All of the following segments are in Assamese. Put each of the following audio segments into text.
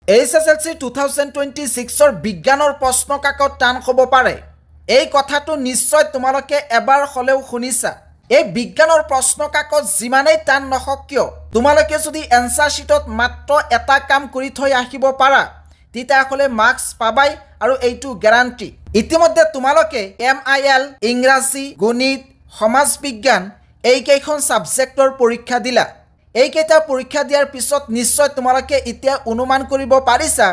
HSLC 2026 বিজ্ঞানৰ প্ৰশ্ন কাকত টান হ'ব পাৰে। এই কথাটো নিশ্চয় তোমালোকে এবাৰ হ'লেও শুনিছা। এই বিজ্ঞানৰ প্ৰশ্ন কাকত যিমানেই টান নহওক কিয়, তোমালোকে যদি এনসাৰ শিটত মাত্ৰ এটা কাম কৰি থৈ আহিব পাৰা, তেতিয়াহ'লে মাৰ্কছ পাবাই আৰু এইটো গ্যাৰাণ্টি। ইতিমধ্যে তোমালোকে MIL, ইংৰাজী, গণিত, সমাজ বিজ্ঞান এইকেইখন ছাবজেক্টৰ পৰীক্ষা দিলা। এইকেইটা পৰীক্ষা দিয়াৰ পিছত নিশ্চয় তোমালোকে এতিয়া অনুমান কৰিব পাৰিছা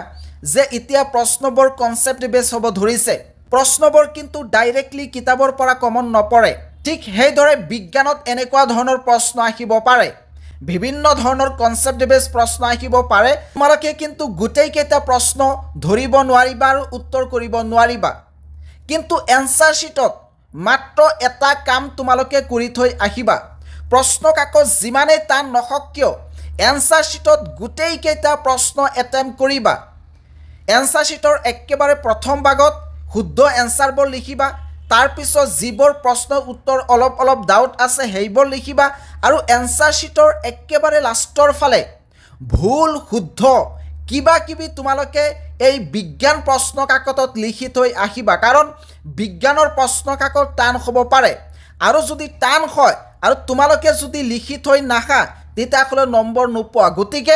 যে এতিয়া প্ৰশ্নবোৰ কনচেপ্ট বেছ হ'ব ধৰিছে। প্ৰশ্নবোৰ কিন্তু ডাইৰেক্টলি কিতাপৰ পৰা কমন নপৰে। ঠিক সেইদৰে বিজ্ঞানত এনেকুৱা ধৰণৰ প্ৰশ্ন আহিব পাৰে, বিভিন্ন ধৰণৰ কনচেপ্ট বেছ প্ৰশ্ন আহিব পাৰে। তোমালোকে কিন্তু গোটেইকেইটা প্ৰশ্ন ধৰিব নোৱাৰিবা আৰু উত্তৰ কৰিব নোৱাৰিবা। কিন্তু এনসাৰ শিটত মাত্ৰ এটা কাম তোমালোকে কৰি থৈ আহিবা। প্ৰশ্ন কাকত যিমানেই টান নহওক কিয়, এনসাৰ শিটত গোটেইকেইটা প্ৰশ্ন এটেম্প কৰিবা। এনসাৰ শিটৰ একেবাৰে প্ৰথম ভাগত শুদ্ধ এনসাৰবোৰ লিখিবা, তাৰপিছত যিবোৰ প্ৰশ্নৰ উত্তৰ অলপ অলপ ডাউট আছে সেইবোৰ লিখিবা, আৰু এনসাৰ শিটৰ একেবাৰে লাষ্টৰ ফালে ভুল শুদ্ধ কিবা কিবি তোমালোকে এই বিজ্ঞান প্ৰশ্ন কাকতত লিখি থৈ আহিবা। কাৰণ বিজ্ঞানৰ প্ৰশ্ন কাকত টান হ'ব পাৰে, আৰু যদি টান হয় আৰু তোমালোকে যদি লিখি থৈ নাহা, তেতিয়াহ'লে নম্বৰ নোপোৱা। গতিকে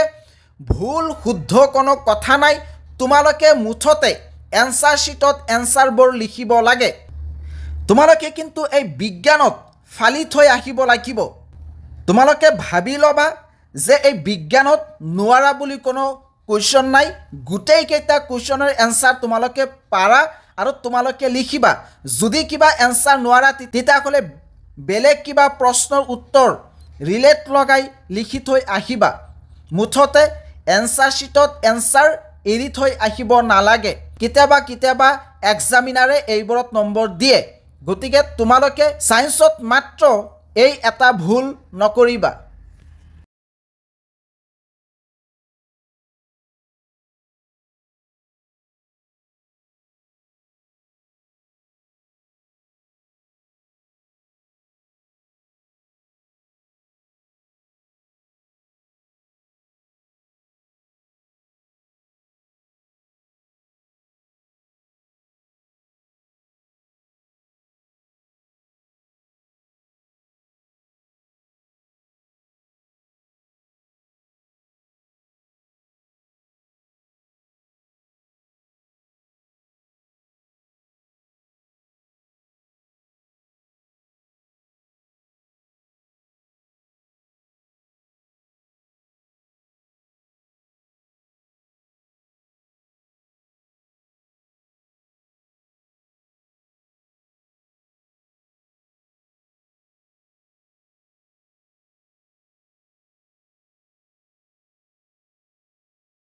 ভুল শুদ্ধ কোনো কথা নাই, তোমালোকে মুঠতে এনসাৰ শিটত এনসাৰবোৰ লিখিব লাগে। তোমালোকে কিন্তু এই বিজ্ঞানত ফালি থৈ আহিব লাগিব। তোমালোকে ভাবি ল'বা যে এই বিজ্ঞানত নোৱাৰা বুলি কোনো কুৱেশ্যন নাই। গোটেইকেইটা কুৱেশ্যনৰ এনসাৰ তোমালোকে পাৰা আৰু তোমালোকে লিখিবা। যদি কিবা এনসাৰ নোৱাৰা, তেতিয়াহ'লে বেলেগ কিবা প্ৰশ্নৰ উত্তৰ ৰিলেট লগাই লিখি থৈ আহিবা। মুঠতে এনসাৰ শিটত এনসাৰ এৰি থৈ আহিব নালাগে। কেতিয়াবা কেতিয়াবা এক্সামিনাৰে এইবোৰত নম্বৰ দিয়ে। গতিকে তোমালোকে ছায়েন্সত মাত্ৰ এই এটা ভুল নকৰিবা।